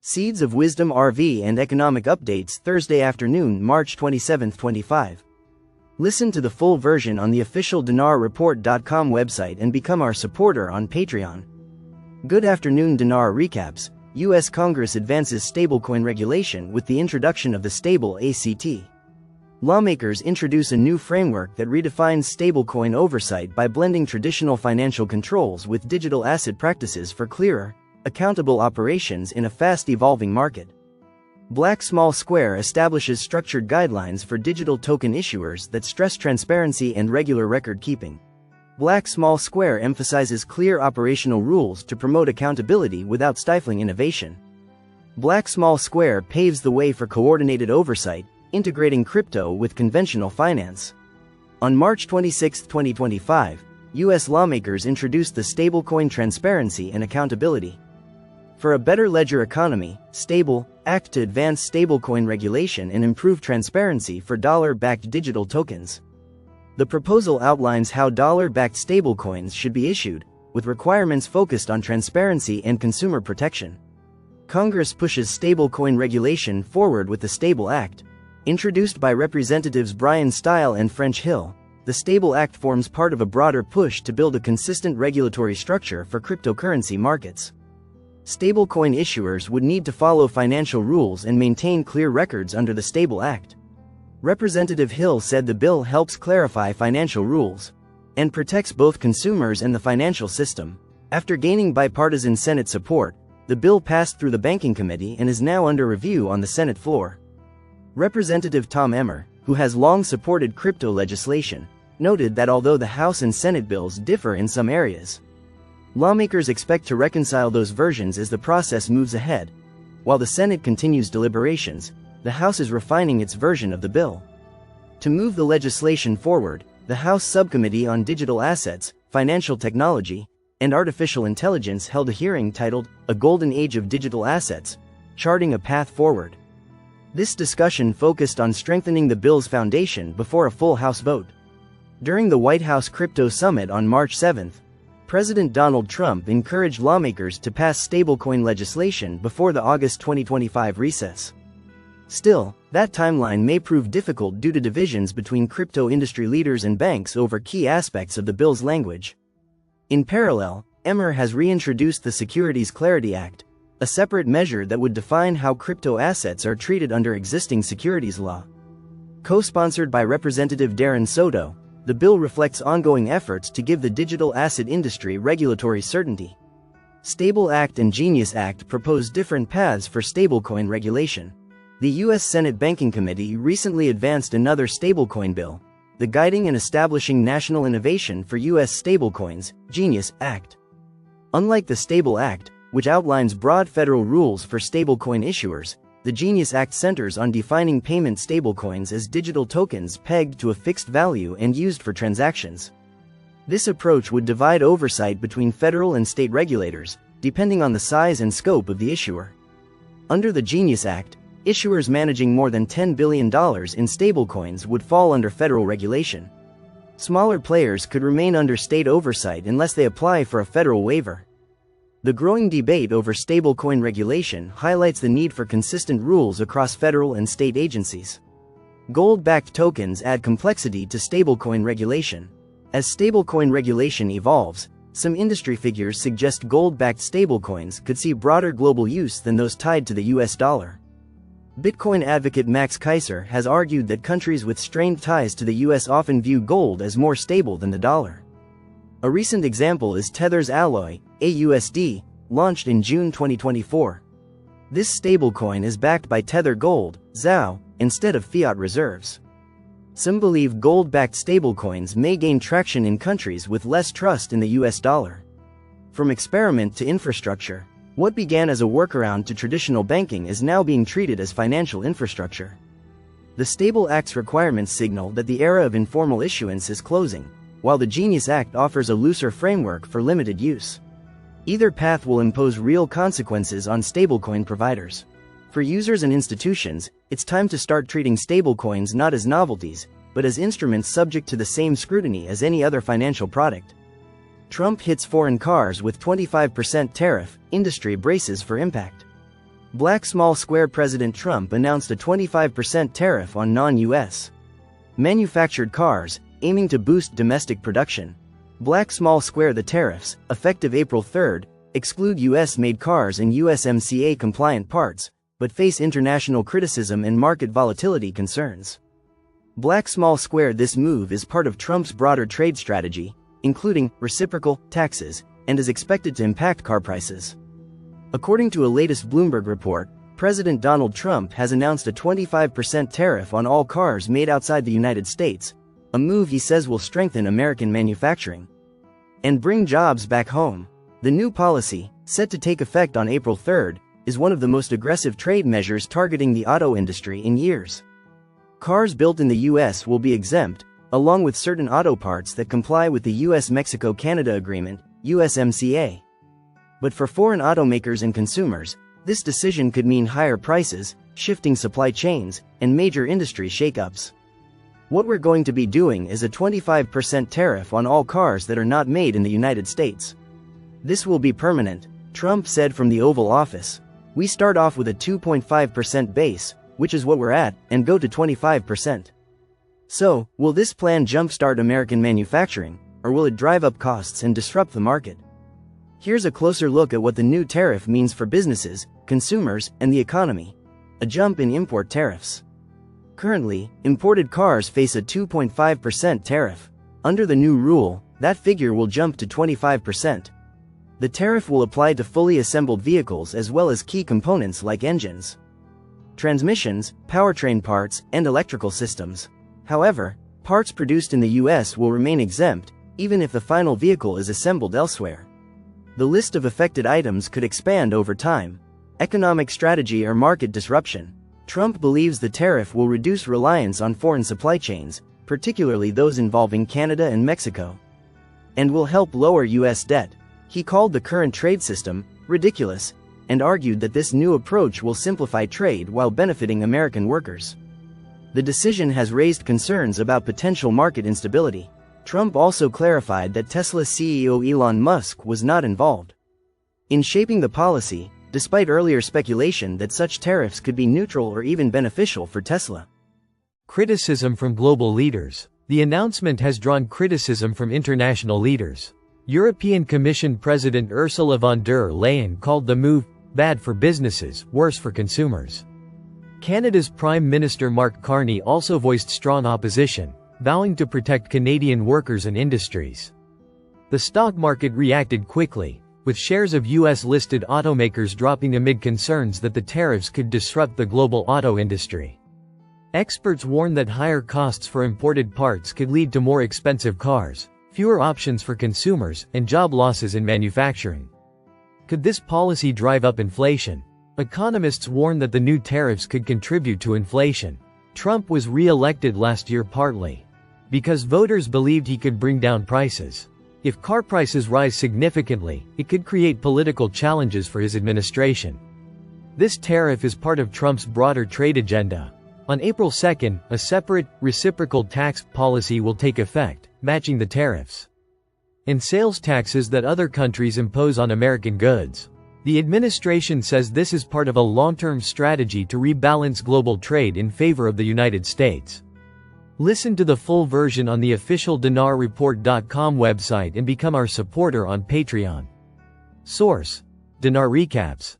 Seeds of Wisdom RV and Economic Updates Thursday afternoon, March 27, 25. Listen to the full version on the official dinarreport.com website and become our supporter on Patreon. Good afternoon. Dinar recaps. U.S. Congress advances stablecoin regulation with the introduction of the stable ACT. Lawmakers introduce a new framework that redefines stablecoin oversight by blending traditional financial controls with digital asset practices for clearer, accountable operations in a fast-evolving market. Black Small Square establishes structured guidelines for digital token issuers that stress transparency and regular record-keeping. Black Small Square emphasizes clear operational rules to promote accountability without stifling innovation. Black Small Square paves the way for coordinated oversight, integrating crypto with conventional finance. On March 26, 2025, U.S. lawmakers introduced the Stablecoin Transparency and Accountability for a Better Ledger Economy (STABLE) Act to advance stablecoin regulation and improve transparency for dollar-backed digital tokens. The proposal outlines how dollar-backed stablecoins should be issued, with requirements focused on transparency and consumer protection. Congress pushes stablecoin regulation forward with the STABLE Act. Introduced by Representatives Brian Stile and French Hill, the STABLE Act forms part of a broader push to build a consistent regulatory structure for cryptocurrency markets. Stablecoin issuers would need to follow financial rules and maintain clear records under the STABLE Act. Representative Hill said the bill helps clarify financial rules and protects both consumers and the financial system. After gaining bipartisan Senate support, the bill passed through the Banking Committee and is now under review on the Senate floor. Representative Tom Emmer, who has long supported crypto legislation, noted that although the House and Senate bills differ in some areas, lawmakers expect to reconcile those versions as the process moves ahead. While the Senate continues deliberations, the House is refining its version of the bill. To move the legislation forward, the House Subcommittee on Digital Assets, Financial Technology, and Artificial Intelligence held a hearing titled, "A Golden Age of Digital Assets: Charting a Path Forward." This discussion focused on strengthening the bill's foundation before a full House vote. During the White House Crypto Summit on March 7, President Donald Trump encouraged lawmakers to pass stablecoin legislation before the August 2025 recess. Still, that timeline may prove difficult due to divisions between crypto industry leaders and banks over key aspects of the bill's language. In parallel, Emmer has reintroduced the Securities Clarity Act, a separate measure that would define how crypto assets are treated under existing securities law. Co-sponsored by Representative Darren Soto, the bill reflects ongoing efforts to give the digital asset industry regulatory certainty. STABLE Act and Genius Act propose different paths for stablecoin regulation. The U.S. Senate Banking Committee recently advanced another stablecoin bill, the Guiding and Establishing National Innovation for U.S. Stablecoins, Genius Act. Unlike the STABLE Act, which outlines broad federal rules for stablecoin issuers, the Genius Act centers on defining payment stablecoins as digital tokens pegged to a fixed value and used for transactions. This approach would divide oversight between federal and state regulators, depending on the size and scope of the issuer. Under the Genius Act, issuers managing more than $10 billion in stablecoins would fall under federal regulation. Smaller players could remain under state oversight unless they apply for a federal waiver. The growing debate over stablecoin regulation highlights the need for consistent rules across federal and state agencies. Gold-backed tokens add complexity to stablecoin regulation. As stablecoin regulation evolves, some industry figures suggest gold-backed stablecoins could see broader global use than those tied to the US dollar. Bitcoin advocate Max Keiser has argued that countries with strained ties to the US often view gold as more stable than the dollar. A recent example is Tether's Alloy, AUSD, launched in June 2024. This stablecoin is backed by Tether Gold, ZAO, instead of fiat reserves. Some believe gold-backed stablecoins may gain traction in countries with less trust in the US dollar. From experiment to infrastructure, what began as a workaround to traditional banking is now being treated as financial infrastructure. The STABLE Act's requirements signal that the era of informal issuance is closing, while the Genius Act offers a looser framework for limited use. Either path will impose real consequences on stablecoin providers. For users and institutions, it's time to start treating stablecoins not as novelties, but as instruments subject to the same scrutiny as any other financial product. Trump hits foreign cars with 25% tariff, industry braces for impact. Black Small Square President Trump announced a 25% tariff on non-US manufactured cars, aiming to boost domestic production. Black Small Square. The tariffs, effective April 3, exclude US-made cars and USMCA-compliant parts, but face international criticism and market volatility concerns. Black Small Square. This move is part of Trump's broader trade strategy, including reciprocal taxes, and is expected to impact car prices. According to a latest Bloomberg report, President Donald Trump has announced a 25% tariff on all cars made outside the United States, a move he says will strengthen American manufacturing and bring jobs back home. The new policy, set to take effect on April 3, is one of the most aggressive trade measures targeting the auto industry in years. Cars built in the U.S. will be exempt, along with certain auto parts that comply with the U.S.-Mexico-Canada Agreement, USMCA. But for foreign automakers and consumers, this decision could mean higher prices, shifting supply chains, and major industry shakeups. What we're going to be doing is a 25% tariff on all cars that are not made in the United States. This will be permanent, Trump said from the Oval Office. We start off with a 2.5% base, which is what we're at, and go to 25%. So, will this plan jumpstart American manufacturing, or will it drive up costs and disrupt the market? Here's a closer look at what the new tariff means for businesses, consumers, and the economy. A jump in import tariffs. Currently, imported cars face a 2.5% tariff. Under the new rule, that figure will jump to 25%. The tariff will apply to fully assembled vehicles as well as key components like engines, transmissions, powertrain parts, and electrical systems. However, parts produced in the U.S. will remain exempt, even if the final vehicle is assembled elsewhere. The list of affected items could expand over time. Economic strategy or market disruption. Trump believes the tariff will reduce reliance on foreign supply chains, particularly those involving Canada and Mexico, and will help lower U.S. debt. He called the current trade system ridiculous and argued that this new approach will simplify trade while benefiting American workers. The decision has raised concerns about potential market instability. Trump also clarified that Tesla CEO Elon Musk was not involved in shaping the policy, despite earlier speculation that such tariffs could be neutral or even beneficial for Tesla. Criticism from global leaders. The announcement has drawn criticism from international leaders. European Commission President Ursula von der Leyen called the move bad for businesses, worse for consumers. Canada's Prime Minister Mark Carney also voiced strong opposition, vowing to protect Canadian workers and industries. The stock market reacted quickly, with shares of U.S.-listed automakers dropping amid concerns that the tariffs could disrupt the global auto industry. Experts warn that higher costs for imported parts could lead to more expensive cars, fewer options for consumers, and job losses in manufacturing. Could this policy drive up inflation? Economists warn that the new tariffs could contribute to inflation. Trump was re-elected last year partly because voters believed he could bring down prices. If car prices rise significantly, it could create political challenges for his administration. This tariff is part of Trump's broader trade agenda. On April 2, a separate, reciprocal tax policy will take effect, matching the tariffs and sales taxes that other countries impose on American goods. The administration says this is part of a long-term strategy to rebalance global trade in favor of the United States. Listen to the full version on the official dinarreport.com website and become our supporter on Patreon. Source: Dinar Recaps.